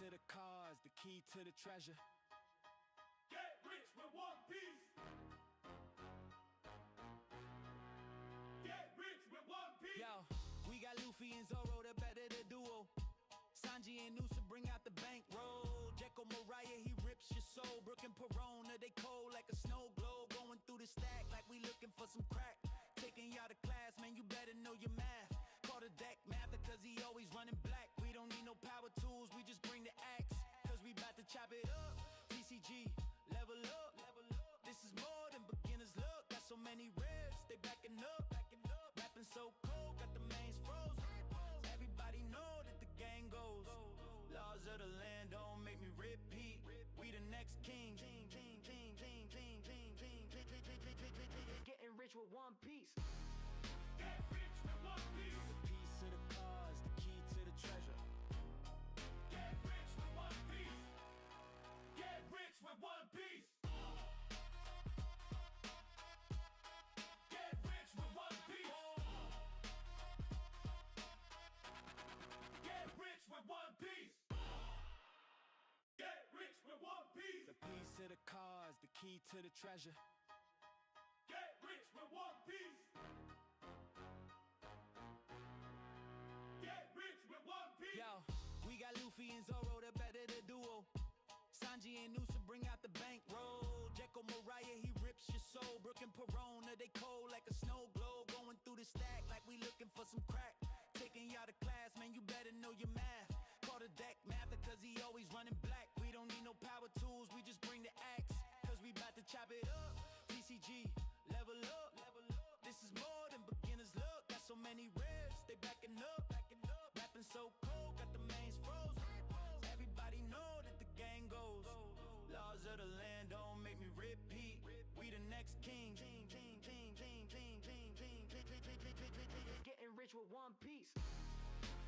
to the cars, the key to the treasure. Get rich with one piece. Get rich with one piece. Yo, we got Luffy and Zoro, the better the duo. Sanji and Noosa bring out the bankroll. Jekyll Mariah, he rips your soul. Brooke and Perona, they cold like a snow globe. Going through the stack like we looking for some crack. Taking y'all to class, man, you better know your math. Call the deck mather, cause he always running black. We don't need no power tools, we just bring the axe. Cause we bout to chop it up. TCG, level up. This is more than beginner's luck. Got so many ribs, they backing up. Rapping so cold, got the mains froze. Everybody know that the gang goes. Laws of the land don't make me repeat. We the next king. Getting rich with one piece. Get rich with one piece. The piece of the cars, the key to the treasure. Get rich with one piece. Get rich with one piece. Get rich with one piece. Get rich with one piece. Get rich with one piece. The piece of the cars, the key to the treasure. Get rich with one piece. Get rich with one piece. Yo, we got Luffy and Zoro, the better the duo. Sanji and Noosa bring out the bankroll. Jekyll Mariah, he rips your soul. Brooke and Perona, they cold like a snow globe. Going through the stack like we looking for some crack. Taking y'all to class, man, you better know your math. Call the deck mather, cause he always running black. We don't need no power tools, we just bring the axe. Cause we bout to chop it up. TCG, level up. This is more than beginner's luck. Got so many ribs, they backing up. Rapping so cold, got the mains froze. Everybody know that the gang goes. Laws of the land don't make me repeat. We the next king. Getting rich with one piece.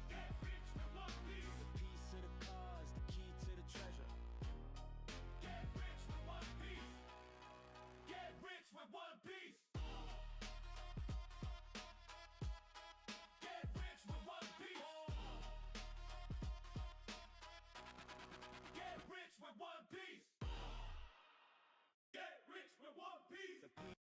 Get rich with one piece. The piece of the cars, the key to the treasure. Get rich with one piece. Get rich with one piece. Get rich with one piece. Get rich with one piece. Get rich with one piece. The piece.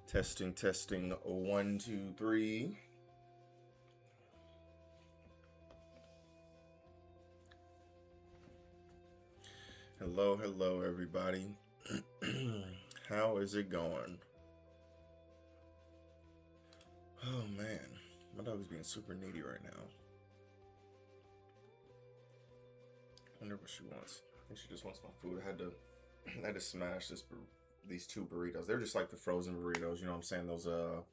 Testing, 1, 2, 3. Hello, everybody. How is it going? Oh man, my dog is being super needy right now. I wonder what she wants. I think she just wants my food. I had to smash these two burritos. They're just like the frozen burritos, you know what I'm saying? Those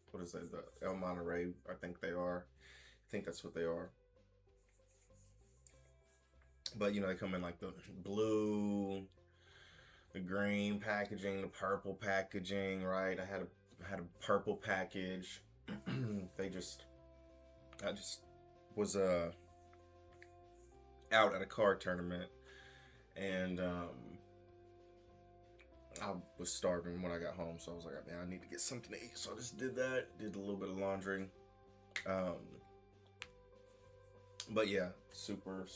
what is that? The El Monterey, I think they are. I think that's what they are. But you know, they come in like the blue, the green packaging, the purple packaging, right? I had a purple package. I just was out at a card tournament, and I was starving when I got home, so I was like, man, I need to get something to eat. So I just did that, did a little bit of laundry. But yeah, super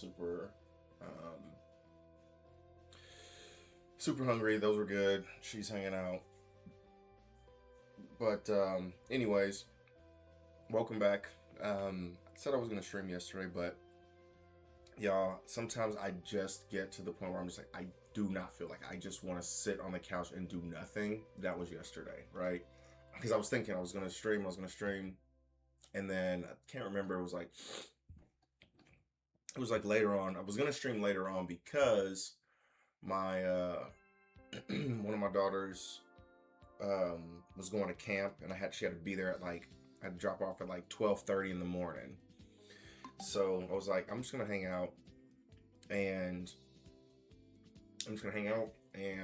hungry. Those were good. She's hanging out. But anyways, welcome back. Said I was gonna stream yesterday, but y'all, sometimes I just get to the point where I'm just like, I do not feel like I just want to sit on the couch and do nothing. That was yesterday, right? Because I was thinking I was gonna stream, and then I can't remember. It was like later on. I was gonna stream later on because my one of my daughters was going to camp, and she had to be there at like I had to drop off at like 12:30 in the morning. So I was like, I'm just gonna hang out, and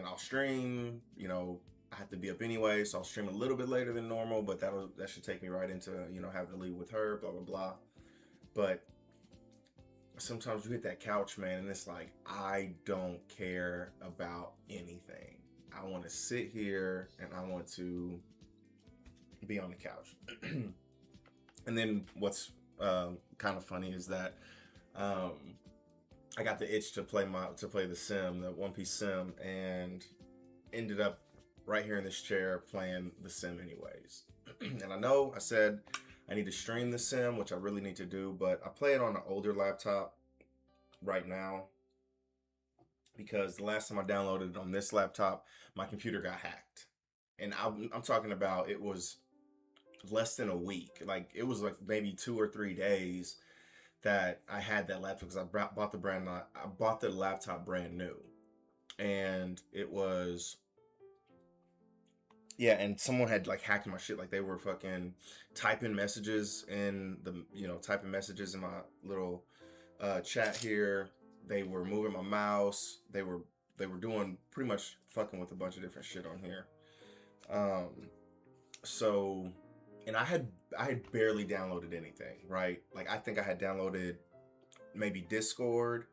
I'll stream. You know, I have to be up anyway, so I'll stream a little bit later than normal, but that should take me right into having to leave with her, blah blah blah. But sometimes you hit that couch, man, and it's like I don't care about anything. I want to sit here and I want to be on the couch. And then what's kind of funny is that I got the itch to play the Sim, the One Piece Sim, and ended up right here in this chair playing the Sim anyways. And I know I said I need to stream the Sim, which I really need to do, but I play it on an older laptop right now because the last time I downloaded it on this laptop, my computer got hacked. And I'm talking about it was less than a week. Like it was like maybe 2 or 3 days that I had that laptop because I bought the laptop brand new, and it was and someone had like hacked my shit. Like they were fucking typing messages in my little chat here. They were moving my mouse. They were doing pretty much fucking with a bunch of different shit on here. So, and I had barely downloaded anything, right? Like I think I had downloaded maybe Discord,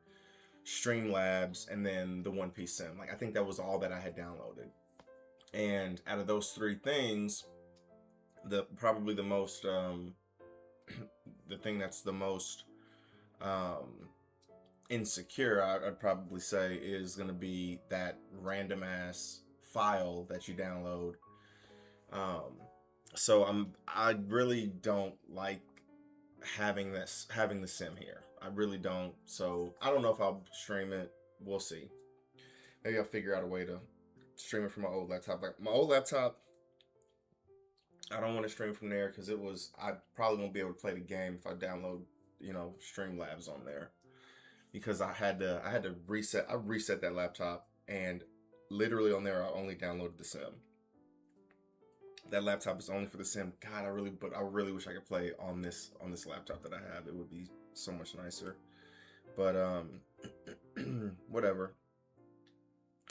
Streamlabs, and then the One Piece Sim. Like I think that was all that I had downloaded. And out of those 3 things, the thing that's the most insecure, I'd probably say, is going to be that random ass file that you download. So I really don't like having the Sim here. I really don't. So I don't know if I'll stream it. We'll see. Maybe I'll figure out a way to stream it from my old laptop. Like my old laptop, I don't want to stream from there because I probably won't be able to play the game if I download, Streamlabs on there, because I had to reset. I reset that laptop, and literally on there I only downloaded the Sim. That laptop is only for the Sim. God, I really wish I could play on this laptop that I have. It would be so much nicer. But whatever.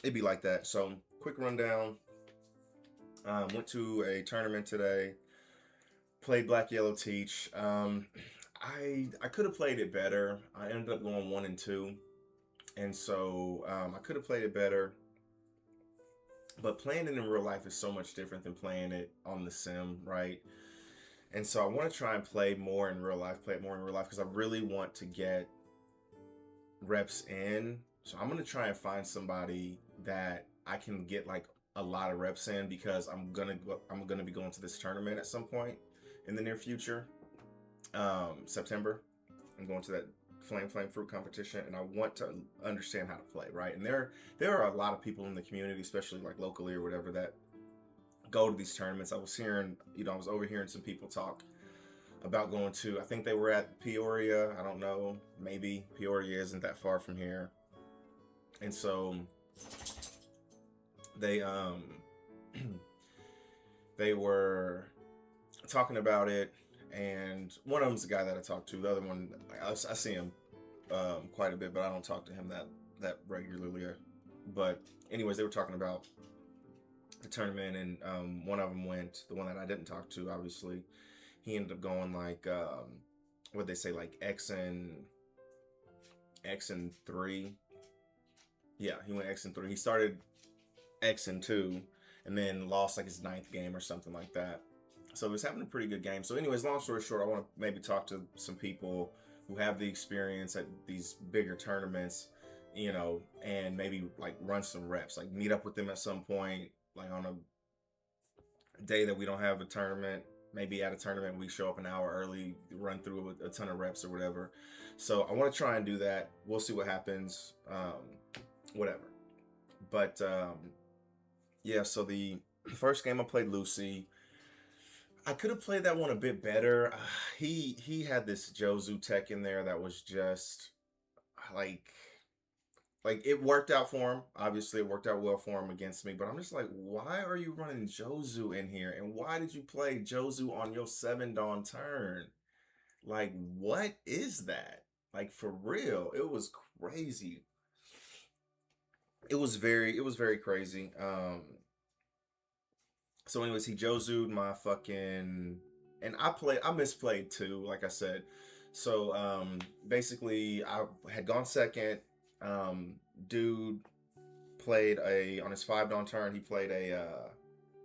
It'd be like that. So quick rundown. Went to a tournament today. Played Black Yellow Teach. I could have played it better. I ended up going 1-2, and so I could have played it better. But playing it in real life is so much different than playing it on the Sim, right? And so I want to try and play it more in real life, because I really want to get reps in. So I'm going to try and find somebody that I can get like a lot of reps in, because I'm gonna be going to this tournament at some point in the near future. September, I'm going to that Flame Fruit competition, and I want to understand how to play, right? And there are a lot of people in the community, especially like locally or whatever, that go to these tournaments. I was overhearing some people talk about going to, I think they were at Peoria. I don't know, maybe Peoria isn't that far from here. And so they they were talking about it, and one of them's the guy that I talked to. The other one, I see him quite a bit, but I don't talk to him that regularly. But anyways, they were talking about the tournament, and one of them went. The one that I didn't talk to, obviously, he ended up going like what they say, like X and 3. Yeah, he went X and 3. He started X and 2, and then lost like his 9th game or something like that. So he was having a pretty good game. So anyways, long story short, I want to maybe talk to some people who have the experience at these bigger tournaments, and maybe like run some reps, like meet up with them at some point, like on a day that we don't have a tournament, maybe at a tournament we show up an hour early, run through a ton of reps or whatever. So I want to try and do that. We'll see what happens. Whatever. But yeah, so the first game I played Lucy. I could have played that one a bit better. He had this Jozu tech in there that was just like it worked out for him. Obviously, it worked out well for him against me. But I'm just like, why are you running Jozu in here? And why did you play Jozu on your 7-Dawn turn? Like, what is that? Like, for real, it was crazy. It was very crazy. So anyways, he Jozu'd my fucking, and I misplayed too, like I said. So basically I had gone second. Dude played on his 5-Dawn turn, he played a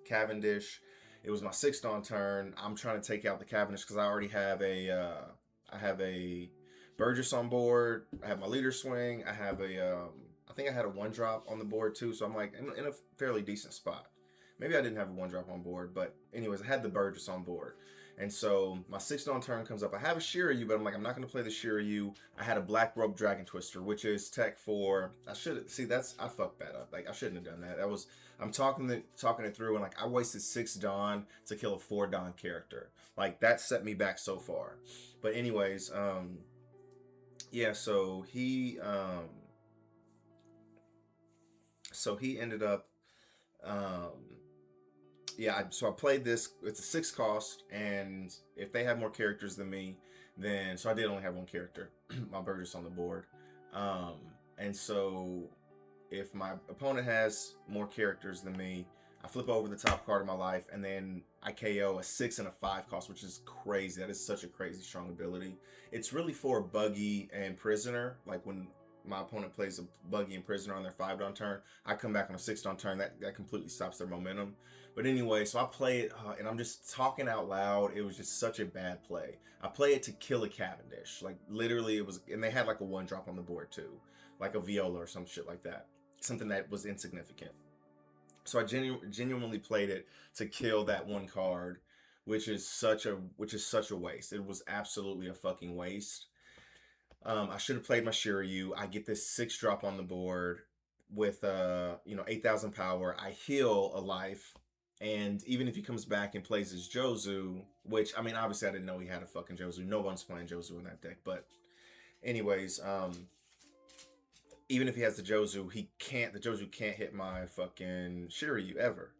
Cavendish. It was my 6-Dawn turn. I'm trying to take out the Cavendish because I already have I have a Burgess on board. I have my leader swing. I have I think I had a 1-drop on the board too. So I'm like in a fairly decent spot. Maybe I didn't have a 1-drop on board, but anyways, I had the Burgess on board. And so my 6-Dawn turn comes up. I have a Shiryu, but I'm like, I'm not going to play the Shiryu. I had a Black Rope Dragon Twister, which is tech for, I fucked that up. Like, I shouldn't have done that. I'm talking it through, and like, I wasted 6 Dawn to kill a 4-Dawn character. Like, that set me back so far. But anyways, yeah, so he ended up, so I played this. It's a 6 cost, and if they have more characters than me, then so I did only have 1 character, my Burgess on the board. And so if my opponent has more characters than me, I flip over the top card of my life, and then I KO a 6 and a 5 cost, which is crazy. That is such a crazy strong ability. It's really for Buggy and Prisoner. Like when my opponent plays a Buggy and Prisoner on their 5-Dawn turn, I come back on a 6-Dawn turn. That completely stops their momentum. But anyway, so I play it, and I'm just talking out loud. It was just such a bad play. I play it to kill a Cavendish. Like, literally, it was, and they had like a 1-drop on the board too. Like a Viola or some shit like that. Something that was insignificant. So I genuinely played it to kill that 1 card, which is such a waste. It was absolutely a fucking waste. I should have played my Shiryu. I get this 6-drop on the board with 8,000 power. I heal a life. And even if he comes back and plays his Jozu, which, I mean, obviously I didn't know he had a fucking Jozu. No one's playing Jozu in that deck. But anyways, even if he has the Jozu, the Jozu can't hit my fucking Shiryu ever.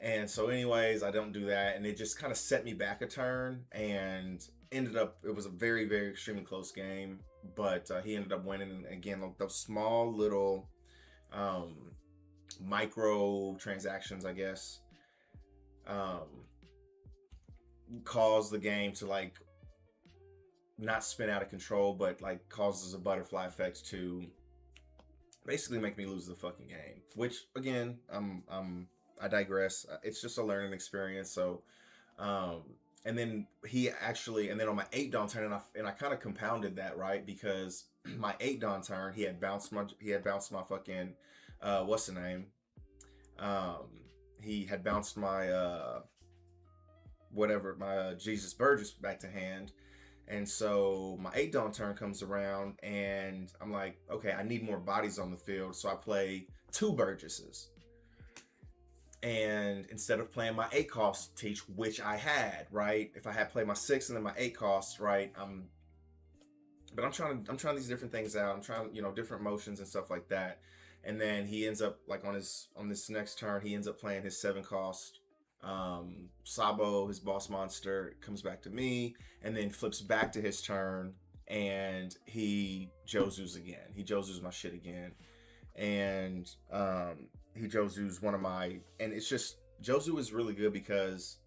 And so anyways, I don't do that. And it just kind of set me back a turn, and ended up, it was a very, very extremely close game. But he ended up winning. And again, those small little micro transactions, I guess, cause the game to like not spin out of control, but like causes a butterfly effect to basically make me lose the fucking game. Which again, I digress. It's just a learning experience. So and then on my 8-Dawn turn, and I kind of compounded that, right? Because my 8-Dawn turn, he had bounced my fucking what's the name? He had bounced my my Jesus Burgess back to hand. And so my 8-Dawn turn comes around, and I'm like, okay, I need more bodies on the field. So I play 2 Burgesses. And instead of playing my 8 cost Teach, which I had, right? If I had played my 6 and then my 8 cost, right? But I'm trying these different things out. I'm trying, different motions and stuff like that. And then he ends up, like, on this next turn, he ends up playing his 7 cost Sabo, his boss monster, comes back to me, and then flips back to his turn, and he Jozu's again. He Jozu's my shit again. And he Jozu's one of my, and it's just, Jozu is really good because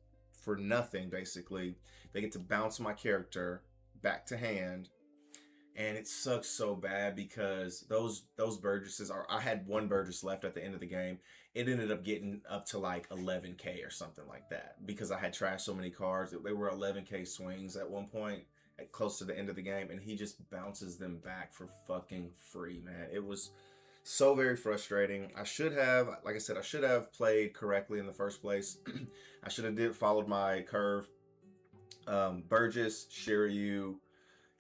for nothing, basically, they get to bounce my character back to hand. And it sucks so bad because those Burgesses I had 1 Burgess left at the end of the game. It ended up getting up to like 11K or something like that because I had trashed so many cards. They were 11K swings at one point, close to the end of the game, and he just bounces them back for fucking free, man. It was So very frustrating. I should have, like I said, I should have played correctly in the first place. I should have followed my curve. Burgess, Shiryu,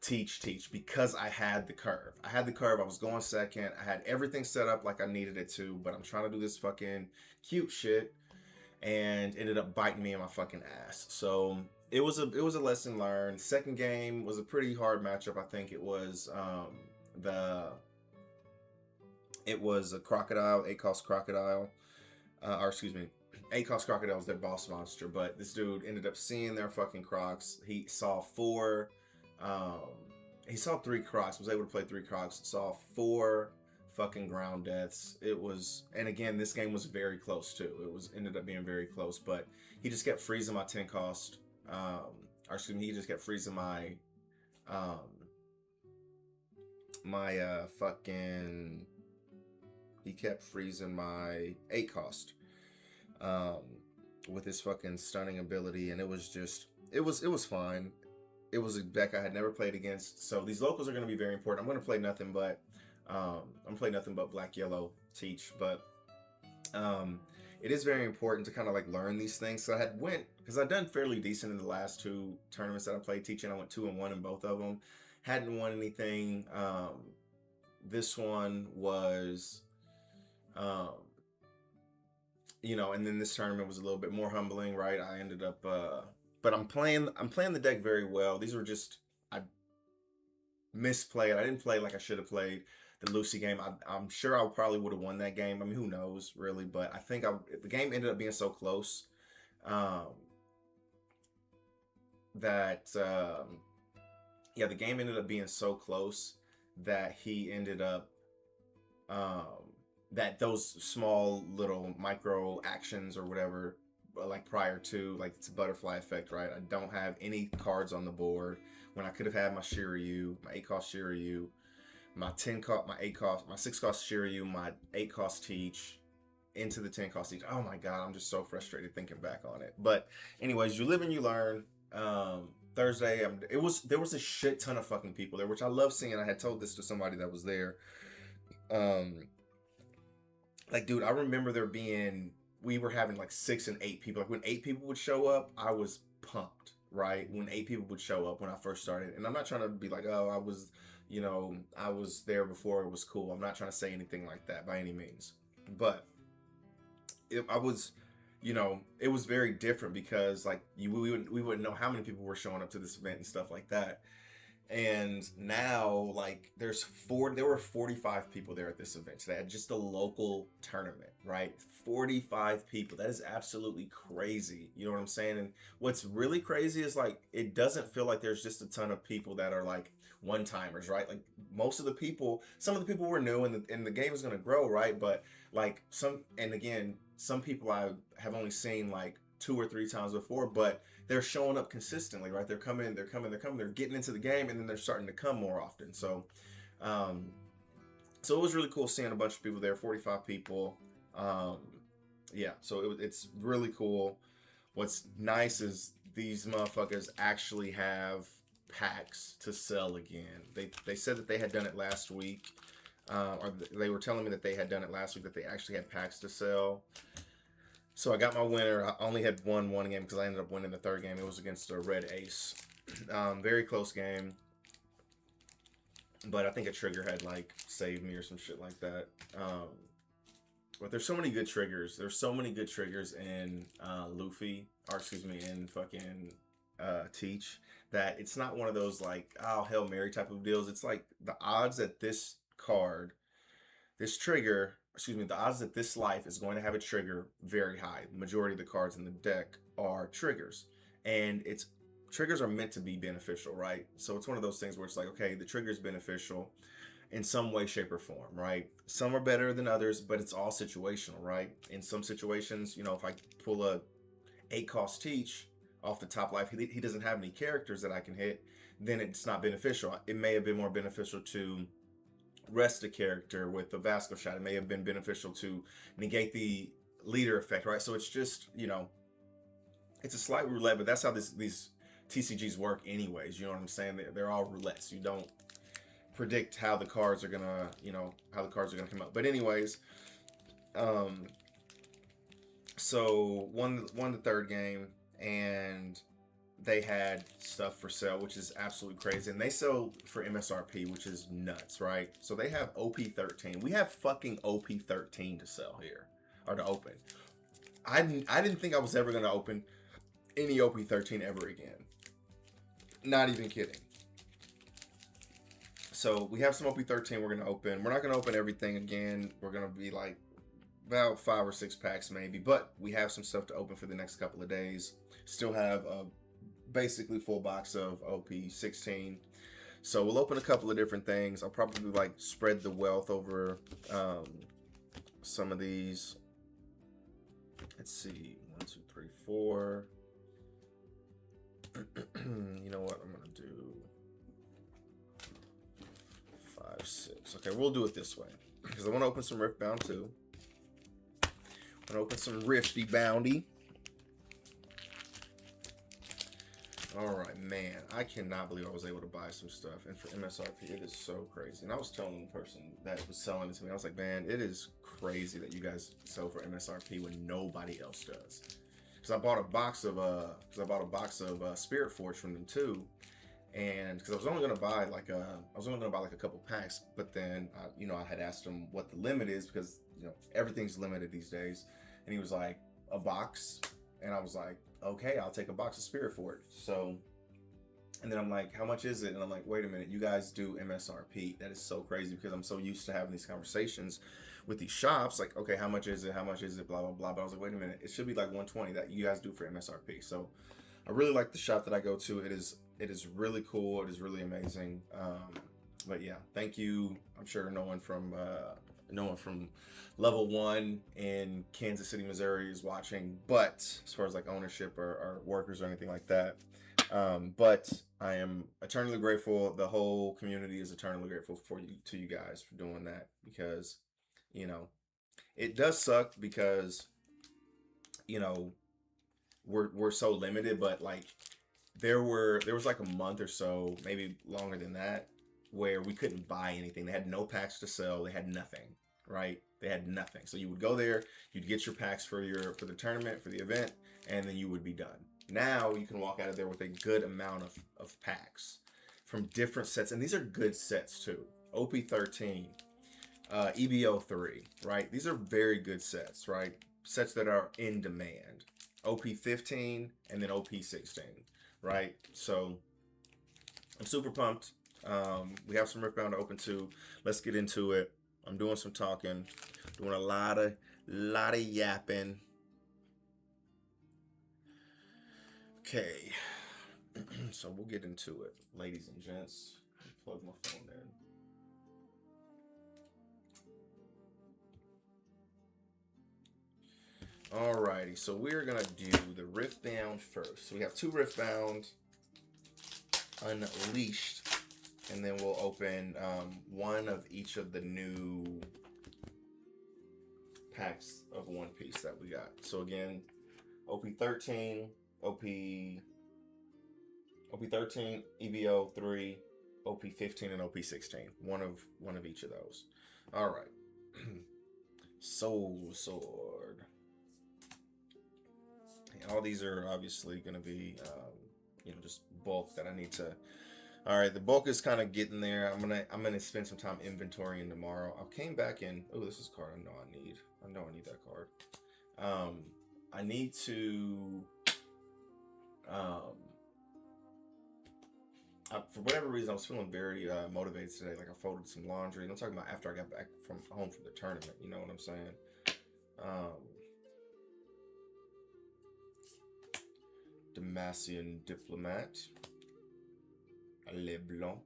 teach, because I had the curve. I was going second. I had everything set up like I needed it to, but I'm trying to do this fucking cute shit and ended up biting me in my fucking ass. So it was a lesson learned. Second game was a pretty hard matchup. I think it was a crocodile, ACOS crocodile, or excuse me, ACOS crocodile was their boss monster. But this dude ended up seeing their fucking crocs. He saw three crocs. Was able to play three crocs. Saw 4 fucking ground deaths. It was, and again, this game was very close too. Ended up being very close, but he just kept freezing my 10 cost. Or excuse me, he just kept freezing my he kept freezing my 8 cost with his fucking stunning ability, and it was fine. It was a deck I had never played against, so these locals are going to be very important. I'm going to play nothing but black yellow teach, but it is very important to kind of like learn these things. So because I'd done fairly decent in the last 2 tournaments that I played teaching. I went 2-1 in both of them. Hadn't won anything. This one was, and then this tournament was a little bit more humbling, right? I ended up, but I'm playing the deck very well. These were just, I misplayed. I didn't play like I should have played the Lucy game. I'm sure I probably would have won that game. I mean, who knows, really? But I think the game ended up being so close the game ended up being so close that he ended up that those small little micro actions or whatever, like prior to, like, it's a butterfly effect, right? I don't have any cards on the board when I could have had my Shiryu, my 8 cost Shiryu, my 10 cost, my 8 cost, my 6 cost Shiryu, my 8 cost teach into the 10 cost teach. Oh my god, I'm just so frustrated thinking back on it. But anyways, you live and you learn. Thursday, there was a shit ton of fucking people there, which I love seeing. I had told this to somebody that was there. Like, dude, I remember we were having like 6 and 8 people. Like, when 8 people would show up, I was pumped, right? When 8 people would show up when I first started. And I'm not trying to be like, oh, I was there before it was cool. I'm not trying to say anything like that by any means. But it was very different because, like, we wouldn't know how many people were showing up to this event and stuff like that. And now, like, there were 45 people there at this event today at just a local tournament, right? 45 people. That is absolutely crazy. You know what I'm saying? And what's really crazy is, like, it doesn't feel like there's just a ton of people that are like one-timers, right? Like, some of the people were new, and the game is going to grow, right? But like some people I have only seen like 2 or 3 times before, but they're showing up consistently, right? They're coming, they're getting into the game, and then they're starting to come more often. So it was really cool seeing a bunch of people there, 45 people. So it's really cool. What's nice is these motherfuckers actually have packs to sell again. They said that they had done it last week, or they were telling me that they had done it last week, that they actually had packs to sell. So I got my winner. I only had won one game because I ended up winning the third game. It was against a red ace. Very close game. But I think a trigger had, like, saved me or some shit like that. But there's so many good triggers. There's so many good triggers in in fucking Teach, that it's not one of those, like, oh, Hail Mary type of deals. It's like the odds that the odds that this life is going to have a trigger, very high. The majority of the cards in the deck are triggers. And triggers are meant to be beneficial, right? So it's one of those things where it's like, okay, the trigger is beneficial in some way, shape, or form, right? Some are better than others, but it's all situational, right? In some situations, if I pull a 8 cost teach off the top life, he doesn't have any characters that I can hit, then it's not beneficial. It may have been more beneficial to rest a character with the Vasco shot. It may have been beneficial to negate the leader effect, right? So it's just, it's a slight roulette, but that's how these TCGs work anyways. You know what I'm saying? They're all roulettes. predict how the cards are gonna, you know, how the cards are gonna come out. But anyways, so won the third game, and they had stuff for sale, which is absolutely crazy. And they sell for MSRP, which is nuts, right? So they have OP13. We have fucking OP13 to sell here, or to open. I didn't think I was ever going to open any OP13 ever again. Not even kidding. So we have some OP13 we're going to open. We're not going to open everything again. We're going to be like about 5 or 6 packs maybe. But we have some stuff to open for the next couple of days. Still have a basically full box of OP16. So we'll open a couple of different things. I'll probably like spread the wealth over some of these. Let's see, 1, 2, 3, 4. You know what? I'm gonna do 5, 6. Okay, we'll do it this way because I want to open some Riftbound too. I'm gonna open some Riftboundy. All right, man, I cannot believe I was able to buy some stuff, and for MSRP, it is so crazy. And I was telling the person that was selling it to me, I was like, man, it is crazy that you guys sell for MSRP when nobody else does. Because I bought a box of Spirit Forge from them too, and because I was only gonna buy like a couple packs, but then you know, I had asked him what the limit is because you know everything's limited these days, and he was like, a box, and I was like, okay, I'll take a box of Spirit Forge. So, and then I'm like, how much is it? And I'm like, wait a minute, you guys do MSRP. That is so crazy because I'm so used to having these conversations with these shops. Like, okay, how much is it? How much is it? Blah, blah, blah. But I was like, wait a minute, it should be like 120 that you guys do for MSRP. So I really like the shop that I go to. It is really cool. It is really amazing. But yeah, thank you. I'm sure no one from level 1 in Kansas City, Missouri is watching, but as far as like ownership or workers or anything like that, but I am eternally grateful. The whole community is eternally grateful to you guys for doing that, because you know it does suck because you know we're so limited, but like there was like a month or so, maybe longer than that, where we couldn't buy anything. They had no packs to sell. They had nothing. Right? They had nothing. So you would go there, you'd get your packs for the tournament, for the event, and then you would be done. Now you can walk out of there with a good amount of packs from different sets. And these are good sets too. OP13, EBO3, right? These are very good sets, right? Sets that are in demand. OP15 and then OP16, right? So I'm super pumped. We have some Riftbound to open too. Let's get into it. I'm doing some talking, doing a lot of yapping. Okay, so we'll get into it, ladies and gents. Plug my phone in. Alrighty, so we're gonna do the Riftbound first. So we have 2 Riftbound Unleashed. And then we'll open one of each of the new packs of One Piece that we got. So again, OP13, OP13, EBO3, OP15, and OP16. One of each of those. All right. Soul Sword. And all these are obviously going to be, you know, just bulk that I need to. All right, the bulk is kind of getting there. I'm gonna spend some time inventorying tomorrow. I came back in. Oh, this is a card I know I need. I know I need that card. I need to. For whatever reason, I was feeling very motivated today. Like I folded some laundry. And I'm talking about after I got back from home from the tournament. You know what I'm saying? Demacian Diplomat. Le Blanc,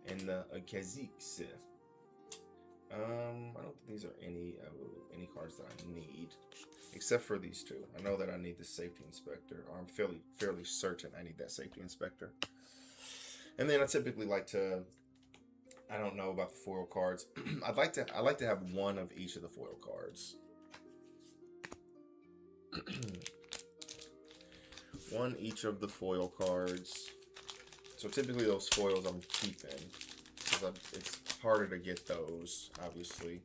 and the Kha'Zix. I don't think these are any cards that I need, except for these 2. I know that I need the Safety Inspector, or I'm fairly certain I need that Safety Inspector. And then I typically like to, I don't know about the foil cards. I like to have one of each of the foil cards. One each of the foil cards. So typically those foils I'm keeping, because it's harder to get those, obviously.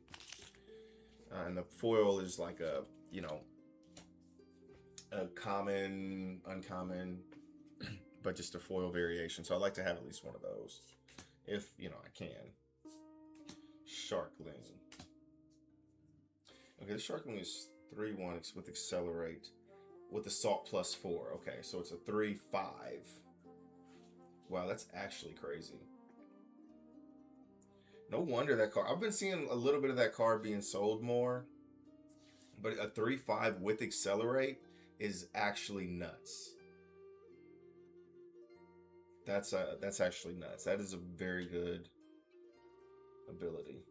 And the foil is like a, you know, a common, uncommon, but just a foil variation. So I like to have at least one of those, if, you know, I can. Sharkling. Okay, the Sharkling is 3-1 with Accelerate, with Assault +4. Okay, so it's a 3-5. Wow, that's actually crazy. No wonder that card. I've been seeing a little bit of that card being sold more, but a 3-5 with Accelerate is actually nuts. That's actually nuts. That is a very good ability.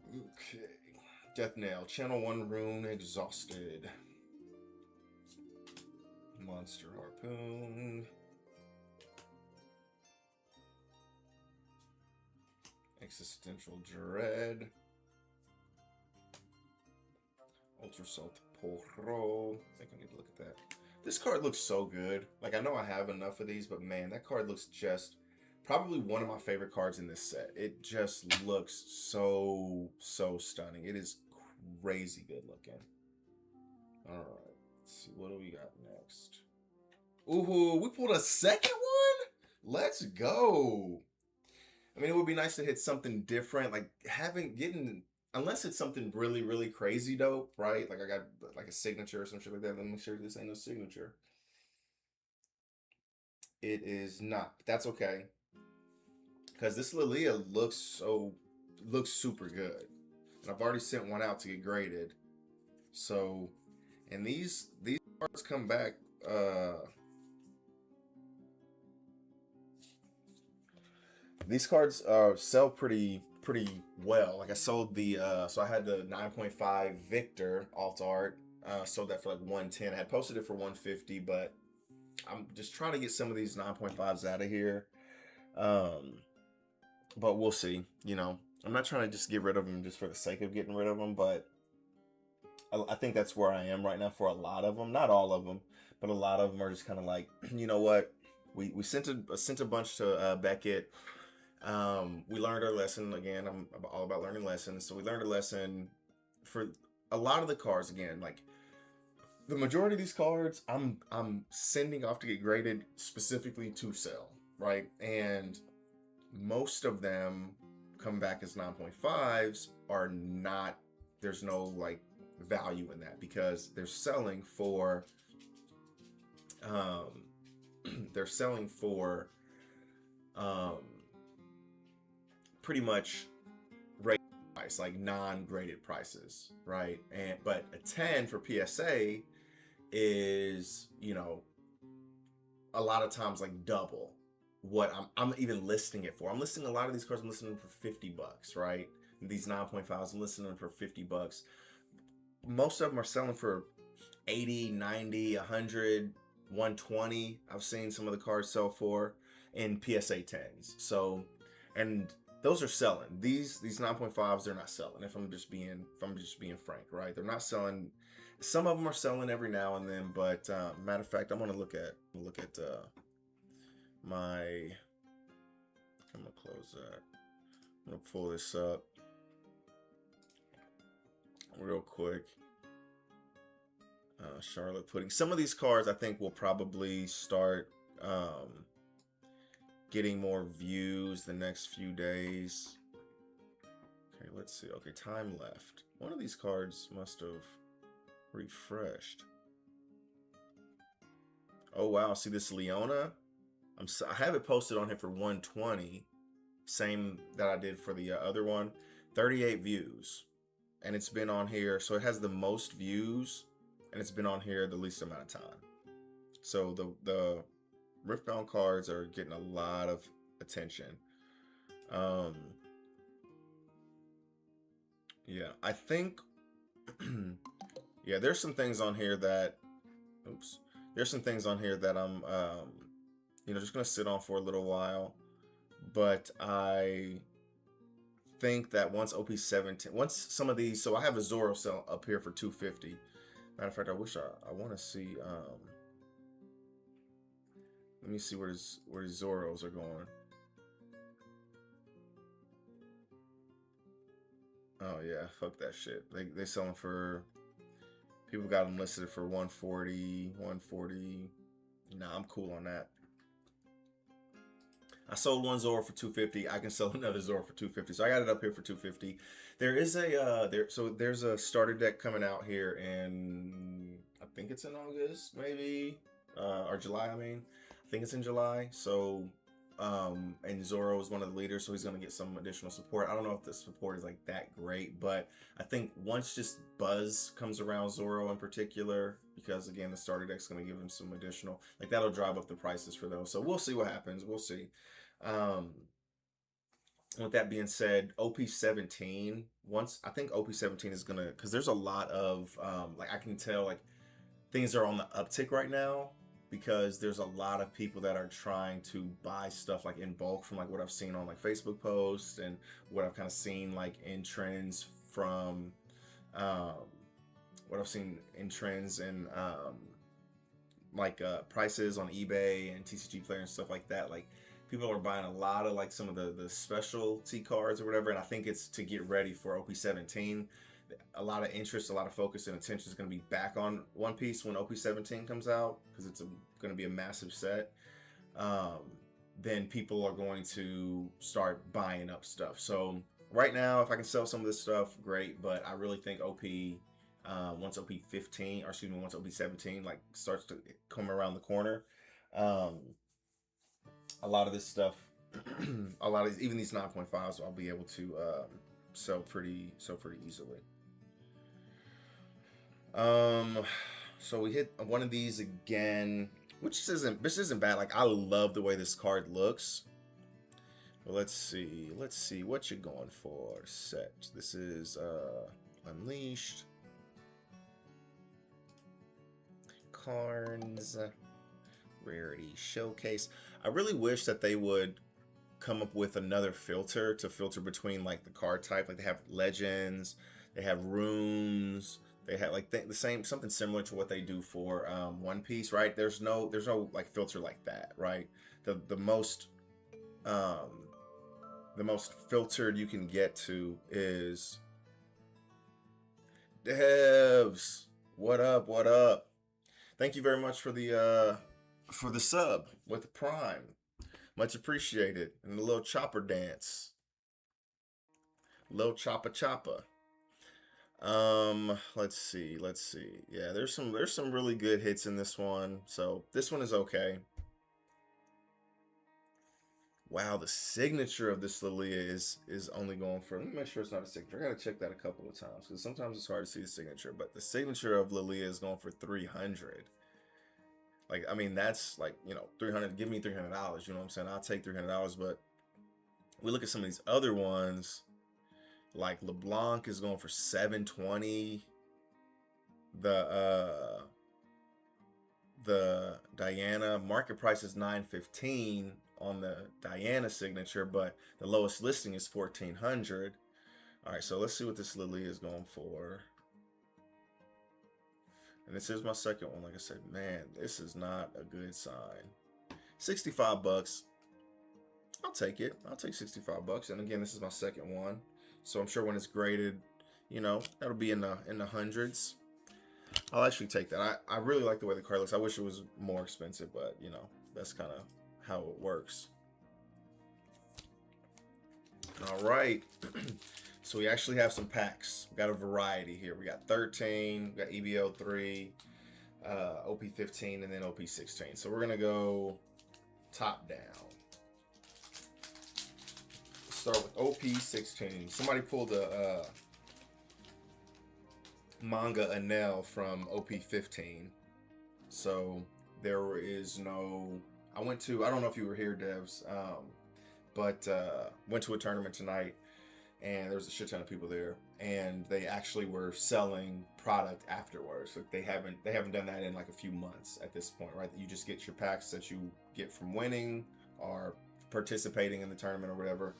Okay. Death Nail. Channel 1 rune exhausted. Monster Harpoon. Existential Dread. Ultra Salt Porro. I think I need to look at that. This card looks so good. Like, I know I have enough of these, but man, that card looks just probably one of my favorite cards in this set. It just looks so stunning. It is crazy good looking. All right, let's see, what do we got next? Ooh, we pulled a second one. Let's go. I mean, it would be nice to hit something different, like getting, unless it's something really crazy dope, right? Like I got like a signature or some shit like that. Let me make sure this ain't no signature. It is not. But that's okay, because this Lilia looks super good, and I've already sent one out to get graded. So, and these cards come back. These cards sell pretty well. Like I sold the so I had the 9.5 Victor alt art. Sold that for like 110. I had posted it for 150, but I'm just trying to get some of these 9.5s out of here. But we'll see. You know, I'm not trying to just get rid of them just for the sake of getting rid of them, but I think that's where I am right now for a lot of them. Not all of them, but a lot of them are just kind of like, you know what? We sent a bunch to Beckett. We learned our lesson. Again, I'm all about learning lessons. So we learned a lesson for a lot of the cards. Again, like the majority of these cards, I'm sending off to get graded specifically to sell, right? And most of them come back as 9.5s are not. There's no like value in that, because they're selling for they're selling for pretty much rated price, like non-graded prices, right? And but a 10 for PSA is, you know, a lot of times like double what I'm even listing it for. I'm listing a lot of these cards, I'm listing them for $50, right? And these 9.5s, I'm listing them for $50. Most of them are selling for 80, 90, 100, 120. I've seen some of the cards sell for in PSA 10s. So, and those are selling. These 9.5s, they're not selling. If I'm just being frank, right? I'm not selling. Some of them are selling every now and then, but matter of fact, I'm gonna look at my. I'm gonna close that. I'm gonna pull this up real quick. Charlotte Pudding. Some of these cards I think will probably start getting more views the next few days. Okay, let's see. Okay, time left. One of these cards must have refreshed. Oh wow, see this Leona? I have it posted on here for 120. Same that I did for the other one. 38 views. And it's been on here, so it has the most views, and it's been on here the least amount of time. So the Riftbound cards are getting a lot of attention. Yeah, I think yeah, there's some things on here that there's some things on here that I'm you know, just gonna sit on for a little while. But I think that once OP17, once some of these, so I have a Zoro sell up here for 250. Matter of fact, I wish I want to see Let me see where his Zoros are going. Oh yeah, fuck that shit. They selling for, people got them listed for 140, 140. Nah, I'm cool on that. I sold one Zoro for 250. I can sell another Zoro for 250. So I got it up here for 250. There is a there's a starter deck coming out here in, I think it's in August, maybe, or July. I mean, I think it's in July. So and Zoro is one of the leaders, so he's gonna get some additional support. I don't know if the support is like that great, but I think once just buzz comes around Zoro in particular, because again the starter deck's gonna give him some additional, like that'll drive up the prices for those. So we'll see what happens. We'll see. With that being said, OP17, once I think OP17 is gonna, because there's a lot of like I can tell like things are on the uptick right now, because there's a lot of people that are trying to buy stuff like in bulk, from like what I've seen on like Facebook posts and what I've kind of seen like in trends from what I've seen in trends and like prices on eBay and TCG Player and stuff like that. Like people are buying a lot of like some of the specialty cards or whatever, and I think it's to get ready for OP17. A lot of interest, a lot of focus and attention is going to be back on One Piece when OP17 comes out, because it's going to be a massive set. Then people are going to start buying up stuff. So right now, if I can sell some of this stuff, great. But I really think once OP15, or excuse me, once OP17 like starts to come around the corner, a lot of this stuff, a lot of even these 9.5s, I'll be able to sell pretty easily. So we hit one of these again, which isn't bad. Like I love the way this card looks. But let's see what you're going for. Set. This is Unleashed. Cards. Rarity Showcase. I really wish that they would come up with another filter to filter between like the card type. Like they have legends, they have runes, they have like the same, something similar to what they do for One Piece, right? There's no like filter like that, right? The most filtered you can get to is devs. What up? Thank you very much for the sub with the Prime. Much appreciated. And the little chopper dance. Little choppa. Let's see. Yeah, there's some really good hits in this one. So this one is okay. Wow, the signature of this Lilia is only going for, let me make sure it's not a signature. I gotta check that a couple of times, because sometimes it's hard to see the signature, but the signature of Lilia is going for 300. Like, I mean, that's like, 300, give me $300, you know what I'm saying? I'll take $300, but we look at some of these other ones, like LeBlanc is going for 720. The Diana market price is 915 on the Diana signature, but the lowest listing is 1400. All right, so let's see what this Lily is going for. And this is my second one. Like I said, man, this is not a good sign. 65 bucks. I'll take it. I'll take 65 bucks. And again, this is my second one. So I'm sure when it's graded, that'll be in the hundreds. I'll actually take that. I really like the way the card looks. I wish it was more expensive, but that's kind of how it works. All right. So we actually have some packs. We got a variety here. We got 13, we got EBO 3, OP15, and then OP16. So we're gonna go top down. Let's start with OP16. Somebody pulled a manga Anel from OP15. So there is no, I don't know if you were here, devs, but went to a tournament tonight, and there was a shit ton of people there, and they actually were selling product afterwards. Like they haven't done that in like a few months at this point, right? That you just get your packs that you get from winning or participating in the tournament or whatever.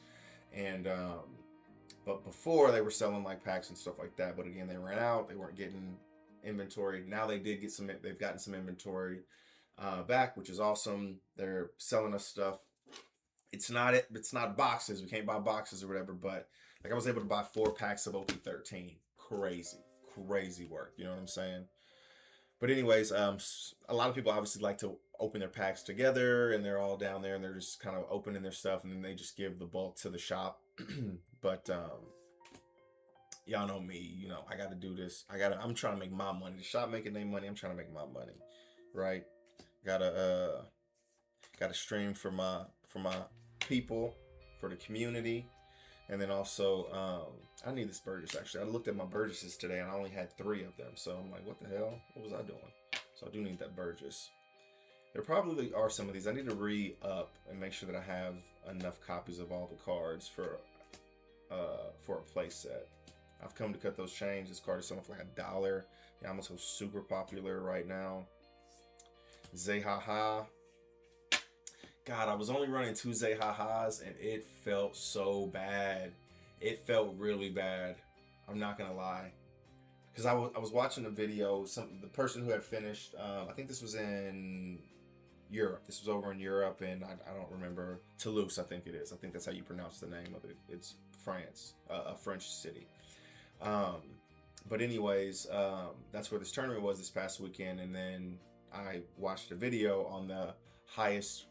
And but before they were selling like packs and stuff like that, but again they ran out. They weren't getting inventory. Now they've gotten some inventory. back, which is awesome. They're selling us stuff. It's not boxes. We can't buy boxes or whatever, but like I was able to buy 4 packs of OP13. Crazy work. You know what I'm saying? But anyways, a lot of people obviously like to open their packs together, and they're all down there, and they're just kind of opening their stuff, and then they just give the bulk to the shop. But y'all know me. You know, I got to do this. I'm trying to make my money. The shop making their money. I'm trying to make my money, right? Gotta stream for my people, for the community, and then also I need this Burgess. Actually, I looked at my Burgesses today, and I only had 3 of them. So I'm like, what the hell? What was I doing? So I do need that Burgess. There probably are some of these. I need to re-up and make sure that I have enough copies of all the cards for a play set. I've come to cut those chains. This card is selling for like $1. Yamato super popular right now. Zehaha. God, I was only running 2 Zehahas, and it felt so bad. It felt really bad. I'm not gonna lie, because I was watching a video. The person who had finished. I think this was in Europe. This was over in Europe, and I don't remember. Toulouse, I think it is. I think that's how you pronounce the name of it. It's France, a French city. But anyways, that's where this tournament was this past weekend, and then I watched a video on the highest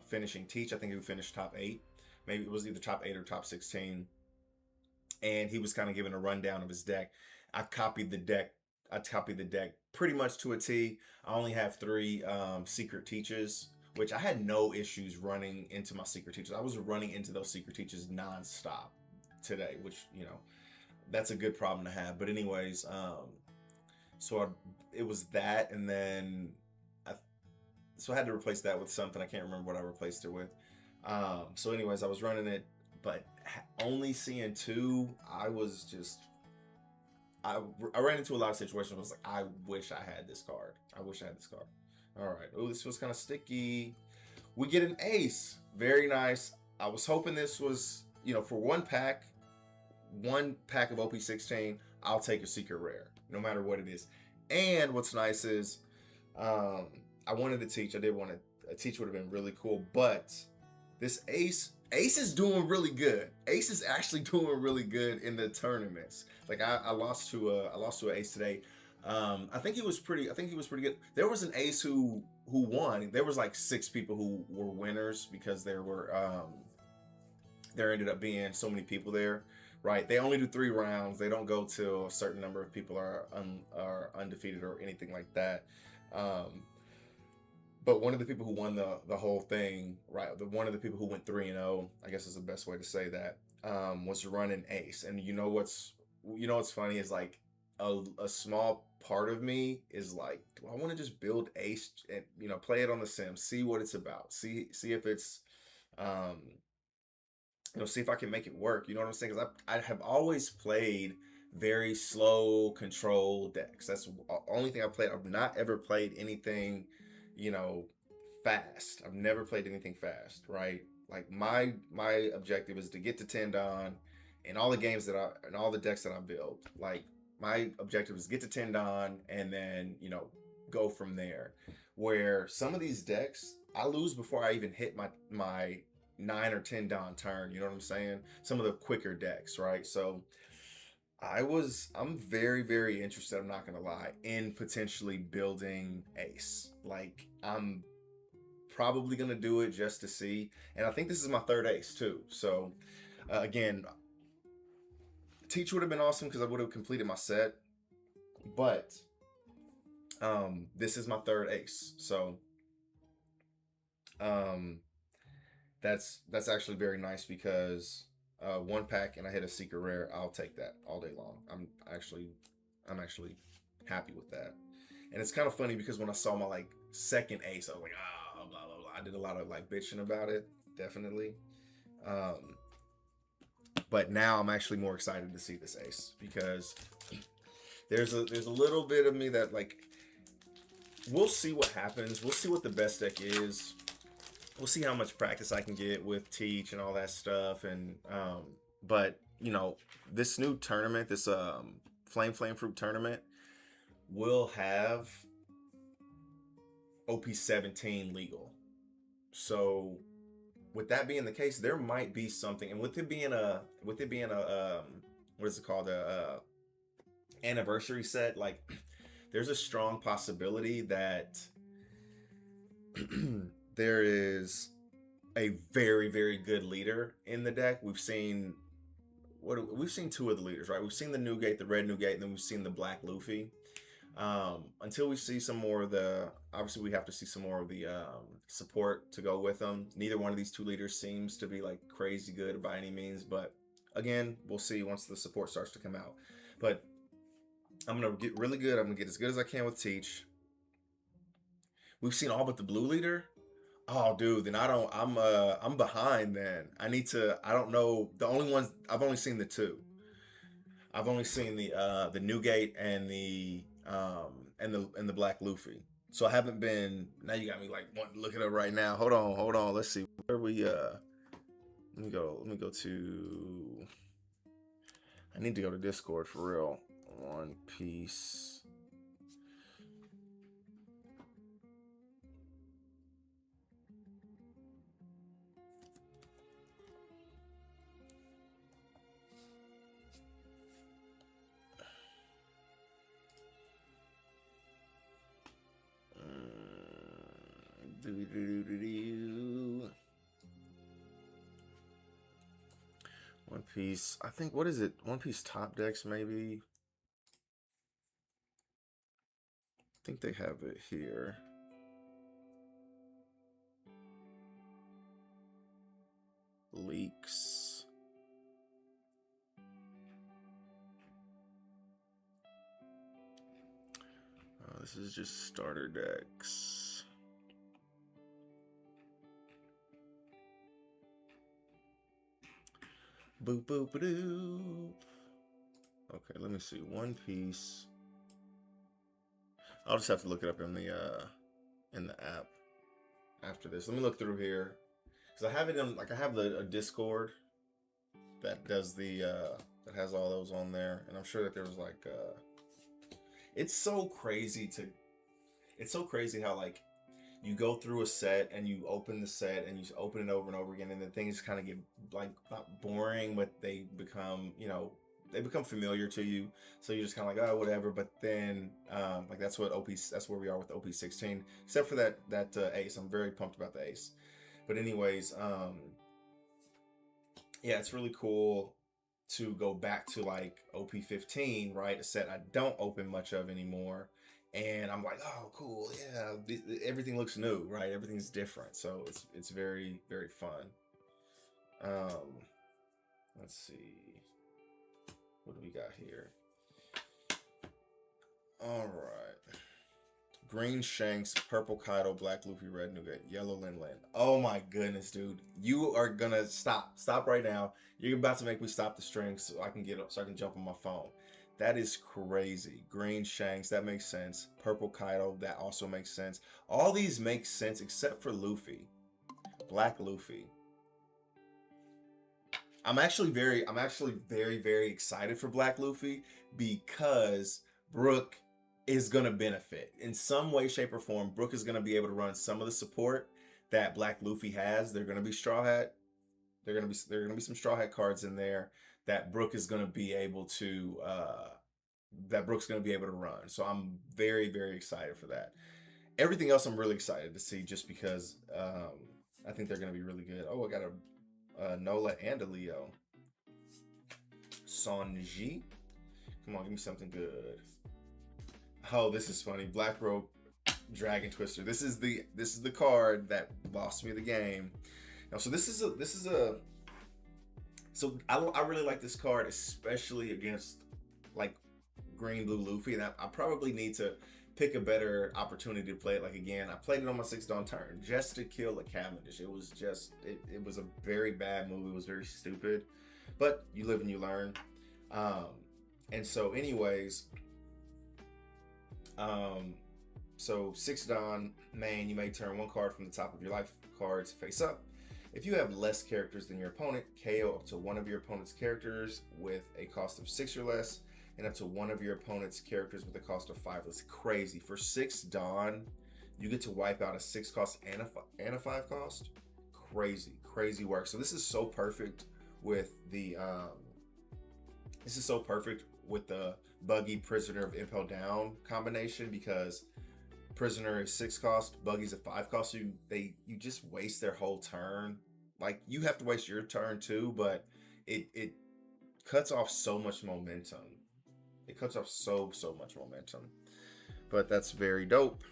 finishing teach. I think he finished top 8. Maybe it was either top 8 or top 16. And he was kind of giving a rundown of his deck. I copied the deck pretty much to a T. I only have 3 secret teaches, which I had no issues running into my secret teachers. I was running into those secret teachers nonstop today, which, you know, that's a good problem to have. But anyways, it was that, and then I had to replace that with something. I can't remember what I replaced it with. So anyways, I was running it, but only seeing 2, I ran into a lot of situations where I was like, I wish I had this card. All right. Oh, this was kind of sticky. We get an ace. Very nice. I was hoping this was, you know, for one pack of OP16, I'll take a secret rare, no matter what it is. And what's nice is, I wanted to teach. I did want a teach would have been really cool, but this ace is doing really good. Ace is actually doing really good in the tournaments. Like I lost to an ace today. I think he was pretty good. There was an ace who won. There was like 6 people who were winners because there ended up being so many people there. Right, they only do 3 rounds. They don't go till a certain number of people are undefeated or anything like that. But one of the people who won the whole thing, right? One of the people who went 3-0, I guess is the best way to say that, was running ace. And you know what's funny is like a small part of me is like, do I want to just build ace and, you know, play it on the sim, see what it's about, see if it's you know, see if I can make it work. You know what I'm saying? Because I have always played very slow, controlled decks. That's the only thing I've played. I've not ever played anything, you know, fast. I've never played anything fast, right? Like my objective is to get to 10 Don in all the games in all the decks that I build. Like my objective is get to 10 Don and then, you know, go from there. Where some of these decks, I lose before I even hit my 9 or 10 Don turn, you know what I'm saying? Some of the quicker decks, right? So I'm very, very interested, I'm not gonna lie, in potentially building ace. Like I'm probably gonna do it just to see. And I think this is my 3rd ace too. So again, teach would have been awesome because I would have completed my set. But this is my 3rd ace. So that's actually very nice because 1 pack and I hit a secret rare, I'll take that all day long. I'm actually happy with that. And it's kind of funny because when I saw my like 2nd ace, I was like, blah blah blah. I did a lot of like bitching about it, definitely. But now I'm actually more excited to see this ace because there's a little bit of me that like, we'll see what happens. We'll see what the best deck is. We'll see how much practice I can get with teach and all that stuff. And but you know, this new tournament, this Flame Fruit tournament, will have OP17 legal. So with that being the case, there might be something, and with it being a what is it called, a anniversary set, like there's a strong possibility that there is a very, very good leader in the deck. We've seen two of the leaders, right? We've seen the Newgate, the red Newgate, and then we've seen the black Luffy. Until we see some more of obviously we have to see some more of the support to go with them. Neither one of these two leaders seems to be like crazy good by any means, but again, we'll see once the support starts to come out. But I'm gonna get really good. I'm gonna get as good as I can with Teach. We've seen all but the blue leader. Oh, dude, then I'm behind. Then I don't know. The only ones I've only seen the two. I've only seen the Newgate and the black Luffy. So I haven't been. Now you got me like wanting to look it up right now. Hold on. Let's see where we. Let me go to. I need to go to Discord for real. One Piece. One Piece. I think, what is it? One Piece top decks, maybe. I think they have it here. Leaks. This is just starter decks. Boop boop boop. Okay, let me see. One Piece. I'll just have to look it up in the app after this. Let me look through here because I have it in, like, I have a Discord that does that has all those on there, and I'm sure that there's like it's so crazy how like you go through a set and you open the set and you open it over and over again, and then things kind of get like not boring, but they become, they become familiar to you. So you're just kind of like, oh, whatever. But then like that's where we are with OP16, except for that ace. I'm very pumped about the ace. But anyways, yeah, it's really cool to go back to like OP15, right? A set I don't open much of anymore. And I'm like, oh, cool, yeah, everything looks new, right? Everything's different. So it's very, very fun. Let's see. What do we got here? All right. Green Shanks, purple Kaido, black Luffy, red Nugget, yellow Lin Lin. Oh my goodness, dude. You are gonna stop right now. You're about to make me stop the stream so I can jump on my phone. That is crazy. Green Shanks, that makes sense. Purple Kaido, that also makes sense. All these make sense except for Luffy. Black Luffy. I'm actually very, very excited for Black Luffy because Brook is going to benefit. In some way, shape, or form, Brook is going to be able to run some of the support that Black Luffy has. They're going to be Straw Hat. There are going to be some Straw Hat cards in there that Brook is going to be able to run. So I'm very, very excited for that. Everything else I'm really excited to see just because I think they're going to be really good. Oh, I got a Nola and a Leo. Sanji. Come on, give me something good. Oh, this is funny. Black Rope Dragon Twister. This is the card that lost me the game. Now, so so I really like this card, especially against like green blue Luffy, and I probably need to pick a better opportunity to play it. Like, again, I played it on my 6th Dawn turn just to kill a Cavendish. It was just it was a very bad move. It was very stupid, but you live and you learn. And so anyways, so 6th Dawn main, you may turn one card from the top of your life cards face up. If you have less characters than your opponent, KO up to one of your opponent's characters with a cost of 6 or less, and up to one of your opponent's characters with a cost of 5 less. Crazy. For 6th Dawn, You get to wipe out a 6 cost and a 5 cost. Crazy work. So this is so perfect with the Buggy Prisoner of Impel Down combination, because Prisoner is 6 cost, Buggy's a 5 cost. So you just waste their whole turn. Like, you have to waste your turn too, but it cuts off so much momentum. It cuts off so much momentum. But that's very dope.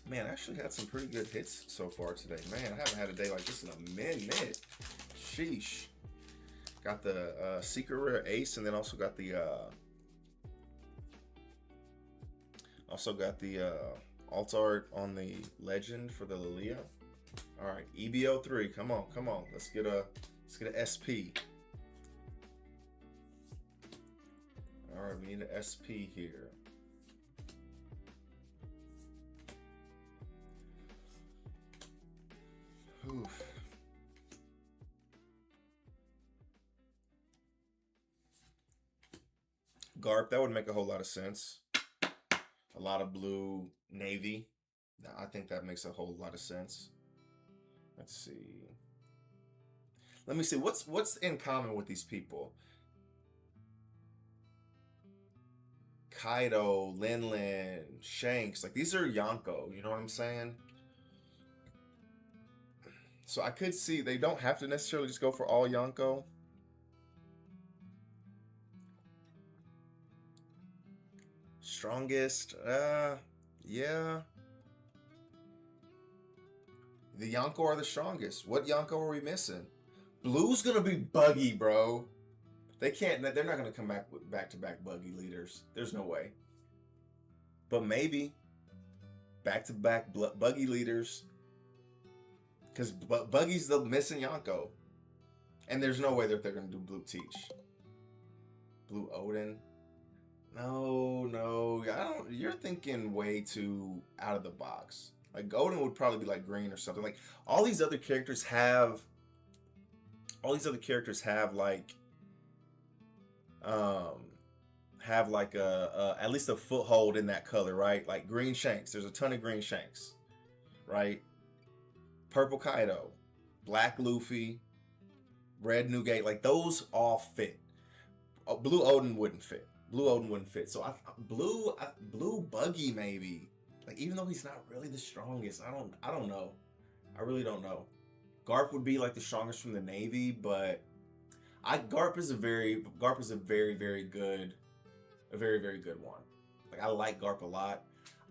Man, I actually had some pretty good hits so far today. Man, I haven't had a day like this in a minute. Sheesh. Got the Secret Rare Ace, and then also got the alt art on the Legend for the Lilia. All right, EBO3. Come on. Let's get a SP. All right, we need an SP here. Oof. Garp, that would make a whole lot of sense. A lot of blue navy. I think that makes a whole lot of sense. Let's see. Let me see. What's in common with these people? Kaido, Lin, Shanks. Like, these are Yonko. You know what I'm saying? So I could see they don't have to necessarily just go for all Yonko. Strongest, yeah. The Yonko are the strongest. What Yonko are we missing? Blue's gonna be Buggy, bro. They're not gonna come back with back-to-back Buggy leaders. There's no way. But maybe back-to-back Buggy leaders. Because Buggy's the missing Yonko. And there's no way that they're going to do Blue Teach. Blue Odin. No. You're thinking way too out of the box. Like, Odin would probably be like green or something. Like, all these other characters have like at least a foothold in that color, right? Like green Shanks. There's a ton of green Shanks, right? Purple Kaido, black Luffy, red Newgate, like those all fit. Blue Odin wouldn't fit. So blue Buggy maybe. Like, even though he's not really the strongest, I don't know. I really don't know. Garp would be like the strongest from the Navy, but Garp is a very good one. Like, I like Garp a lot.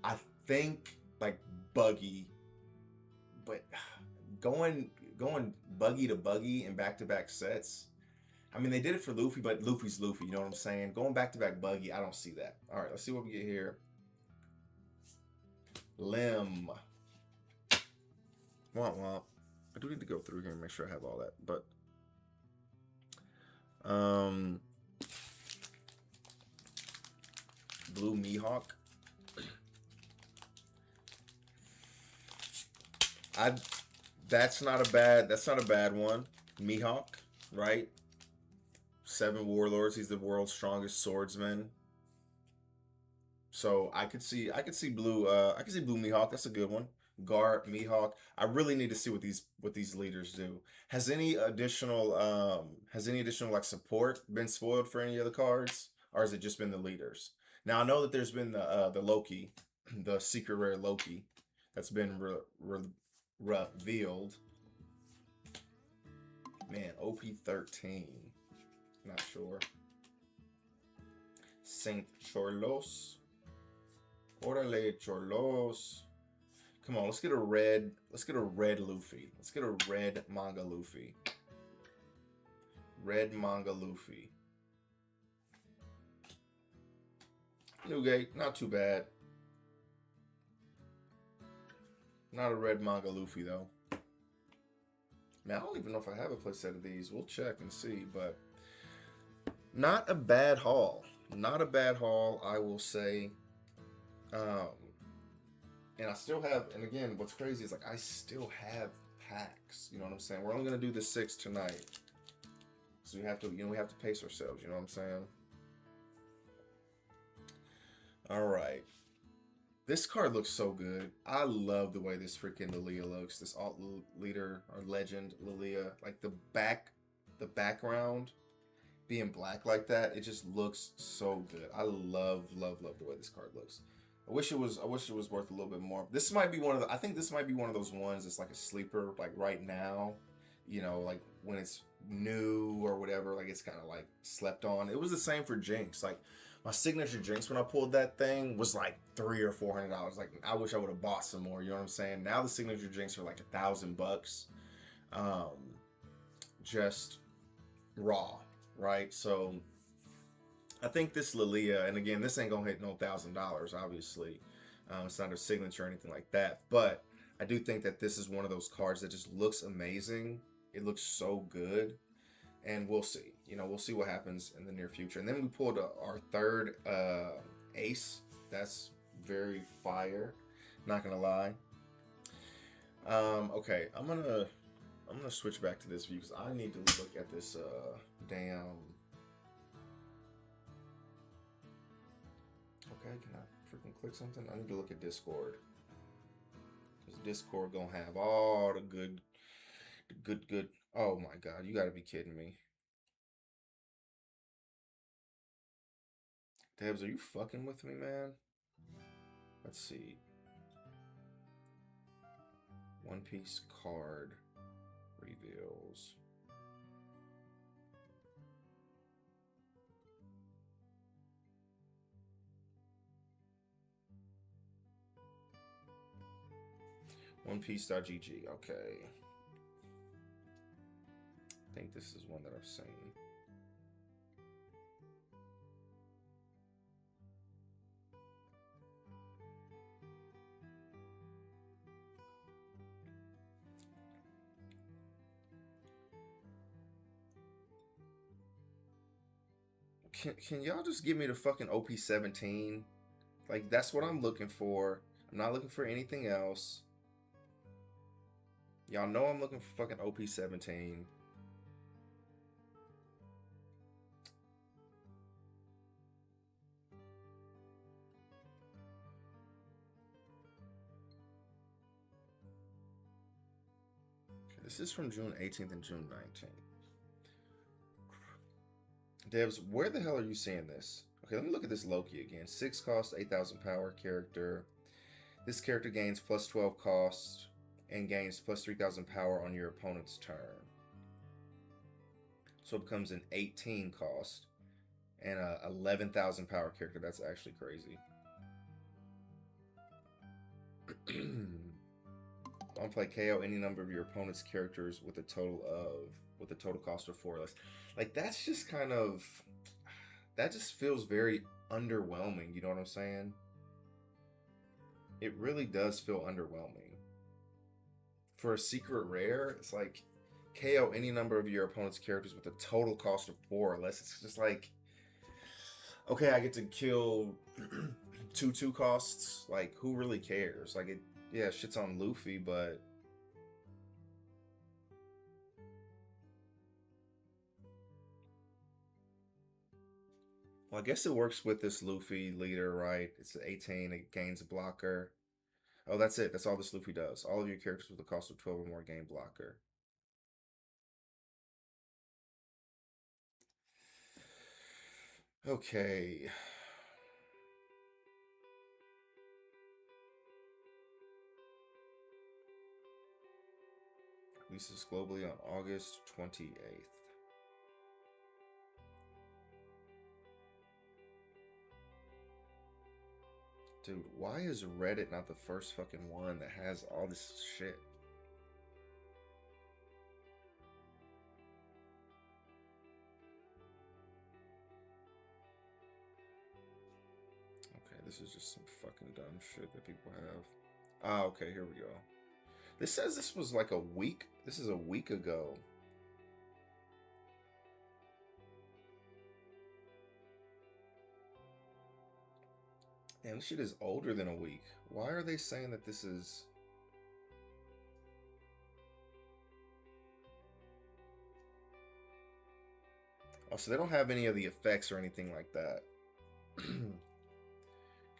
I think like Buggy, but going Buggy to Buggy in back-to-back sets. I mean, they did it for Luffy, but Luffy's Luffy, you know what I'm saying? Going back-to-back Buggy, I don't see that. All right, let's see what we get here. Lim. Womp. I do need to go through here and make sure I have all that, but Blue Mihawk. That's not a bad one. Mihawk, right? 7 warlords. He's the world's strongest swordsman. So I could see blue Mihawk. That's a good one. Garp, Mihawk. I really need to see what these leaders do. Has any additional like support been spoiled for any of the cards, or has it just been the leaders? Now, I know that there's been the Loki, the secret rare Loki, that's been revealed. Man, OP13. Not sure. Saint Chorlos. Orale Chorlos. Come on, let's get a red Luffy. Let's get a red manga Luffy. Red manga Luffy. Newgate, not too bad. Not a red manga Luffy though. Man, I don't even know if I have a playset of these. We'll check and see, but not a bad haul. Not a bad haul, I will say. And I still have, and again, what's crazy is like I still have packs. You know what I'm saying? We're only gonna do the 6 tonight, so we have to pace ourselves. You know what I'm saying? All right. This card looks so good. I love the way this freaking Lilia looks. This alt leader or legend Lilia, like the background being black like that, it just looks so good. I love the way this card looks. I wish it was worth a little bit more. This might be one of the I think this might be one of those ones that's like a sleeper, like right now, you know, like when it's new or whatever, like it's kind of like slept on. It was the same for Jinx. Like my signature Jinx when I pulled that thing was like $300 or $400. Like I wish I would have bought some more. You know what I'm saying? Now the signature Jinx are like $1,000, just raw, right? So I think this Lilia, and again, this ain't gonna hit no $1,000, obviously. It's not a signature or anything like that, but I do think that this is one of those cards that just looks amazing. It looks so good, and we'll see. You know, we'll see what happens in the near future. And then we pulled our third ace. That's very fire. Not gonna lie. Okay, I'm gonna switch back to this view because I need to look at this damn. Okay, can I freaking click something? I need to look at Discord. Because Discord gonna have all the good. Oh my god, you gotta be kidding me. Debs, are you fucking with me, man? Let's see. One Piece card reveals. OnePiece.gg. Okay. I think this is one that I've seen. Can y'all just give me the fucking OP17? Like, that's what I'm looking for. I'm not looking for anything else. Y'all know I'm looking for fucking OP17. Okay, this is from June 18th and June 19th. Devs, where the hell are you seeing this? Okay, let me look at this Loki again. 6 cost, 8,000 power character. This character gains plus 12 cost and gains plus 3,000 power on your opponent's turn. So it becomes an 18 cost and a 11,000 power character. That's actually crazy. On play, KO any number of your opponent's characters with a total cost of 4 or less. Like, that's just kind of, that just feels very underwhelming. You know what I'm saying? It really does feel underwhelming. For a secret rare, it's like KO any number of your opponent's characters with a total cost of 4 or less. It's just like, okay, I get to kill 2 costs. Like, who really cares? Like, yeah, shit's on Luffy, but well, I guess it works with this Luffy leader, right? It's 18, it gains a blocker. Oh, that's it. That's all this Luffy does. All of your characters with a cost of 12 or more gain blocker. Okay. Releases globally on August 28th. Dude, why is Reddit not the first fucking one that has all this shit? Okay, this is just some fucking dumb shit that people have. Ah, okay, here we go. This says this was like a week. This is a week ago. Damn, this shit is older than a week. Why are they saying that this is... Oh, so they don't have any of the effects or anything like that.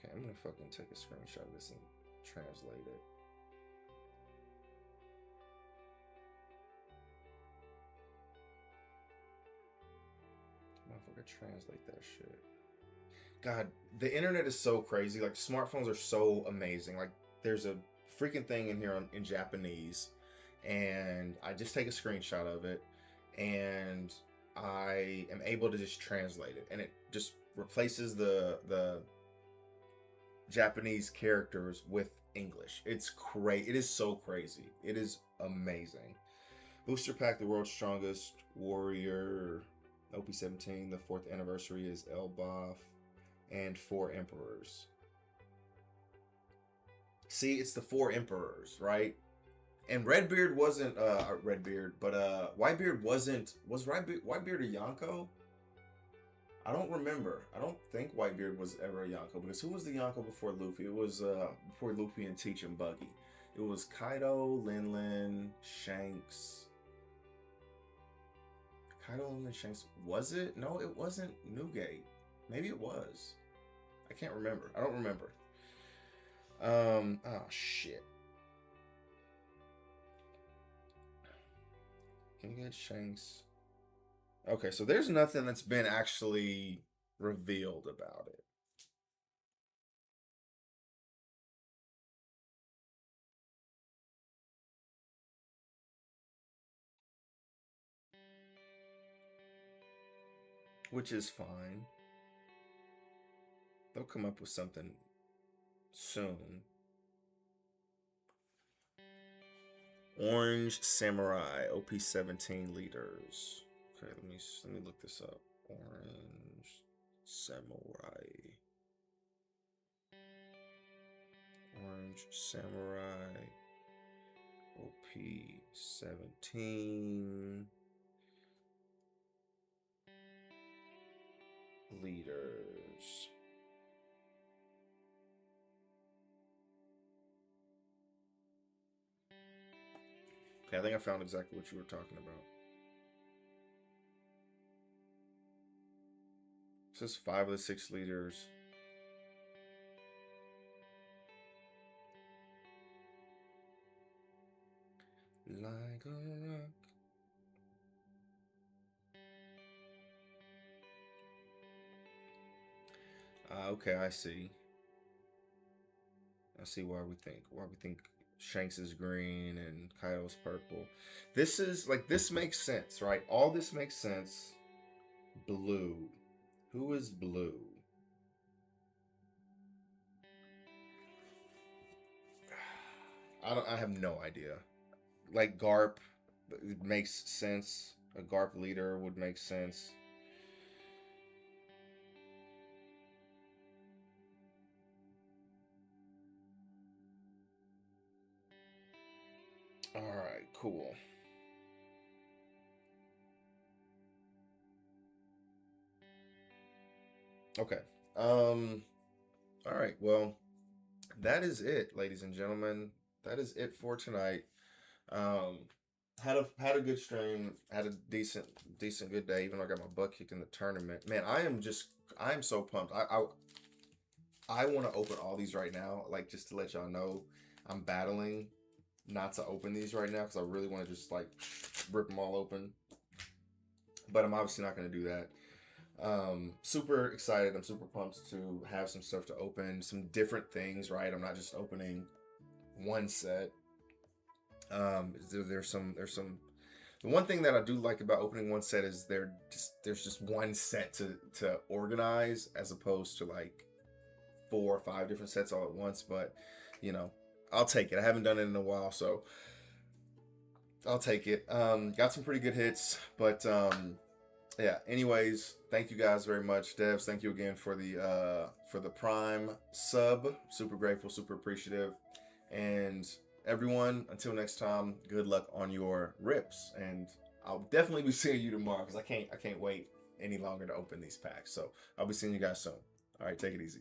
Okay, I'm gonna fucking take a screenshot of this and translate it. Motherfucker, translate that shit. God, the internet is so crazy. Like, smartphones are so amazing. Like, there's a freaking thing in here in Japanese, and I just take a screenshot of it, and I am able to just translate it, and it just replaces the Japanese characters with English. It's crazy. It is so crazy. It is amazing. Booster pack, the world's strongest warrior. OP-17, the 4th anniversary is Elbaf, and 4 emperors. See, it's the 4 emperors, right? And Redbeard wasn't Redbeard, but Whitebeard wasn't. Was Whitebeard a Yonko? I don't remember. I don't think Whitebeard was ever a Yonko, because who was the Yonko before Luffy? It was before Luffy and Teach and Buggy. It was Kaido, Lin, Shanks. Kaido, Lin, Shanks. Was it? No, it wasn't Newgate. Maybe it was. I can't remember. I don't remember. Oh shit. Can you get Shanks? Okay, so there's nothing that's been actually revealed about it. Which is fine. They'll come up with something soon. Orange Samurai, OP-17 leaders. Okay, let me look this up. Orange Samurai. Orange Samurai, OP-17 leaders. Okay, I think I found exactly what you were talking about. It says 5 of the 6 leaders. Like a rock. Okay, I see. I see why we think Shanks is green and Kaido's purple. This is like, this makes sense, right? All this makes sense. Blue. Who is blue? I have no idea. Like Garp, it makes sense. A Garp leader would make sense. All right, cool. Okay. All right. Well, that is it, ladies and gentlemen. That is it for tonight. Um, had a good stream. Had a decent good day. Even though I got my butt kicked in the tournament. Man, I am so pumped. I want to open all these right now. Like, just to let y'all know, I'm battling not to open these right now because I really want to just like rip them all open. But I'm obviously not going to do that. Super excited. I'm super pumped to have some stuff to open, some different things, right? I'm not just opening one set. There's some the one thing that I do like about opening one set is there's just one set to organize, as opposed to like 4 or 5 different sets all at once. But you know, I'll take it. I haven't done it in a while, so I'll take it. Got some pretty good hits, but yeah, anyways, thank you guys very much. Devs, thank you again for the Prime sub. Super grateful, super appreciative. And everyone, until next time, good luck on your rips. And I'll definitely be seeing you tomorrow, because I can't wait any longer to open these packs. So I'll be seeing you guys soon. All right, take it easy.